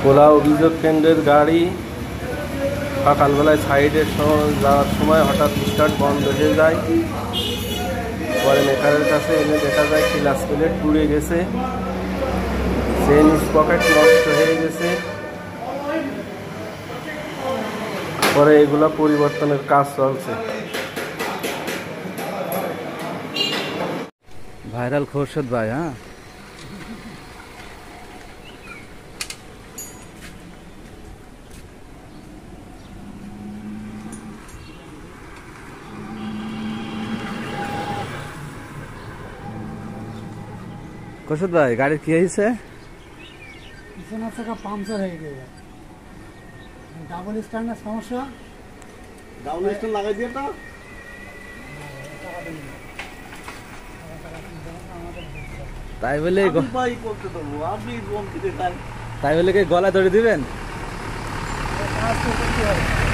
ভোলা অভিযোগ কেন্দ্রের গাড়ি সকালবেলায় সাইডে যাওয়ার সময় হঠাৎ স্টার্ট বন্ধ হয়ে যায়। পরে মেকারের কাছে এনে দেখা যায় ক্লাচ প্লেট পুড়ে গেছে, চেইন স্পকেট নষ্ট হয়ে গেছে। পরে এগুলো পরিবর্তনের কাজ চলছে। ভাইরাল খোরশেদ ভাই। হ্যাঁ, খোরশেদ ভাই গাড়ির কি হয়েছে? পিছনের চাকা পাংচার হয়ে গেছে, ডাবল স্ট্যান্ডের সমস্যা। ডাবল স্ট্যান্ড লাগাই দিয়ে তো তাই বলে ভাই করতে দেবো, আপনি তাই বলে কি গলা ধরে দিবেন? কাজ তো করতে হবে।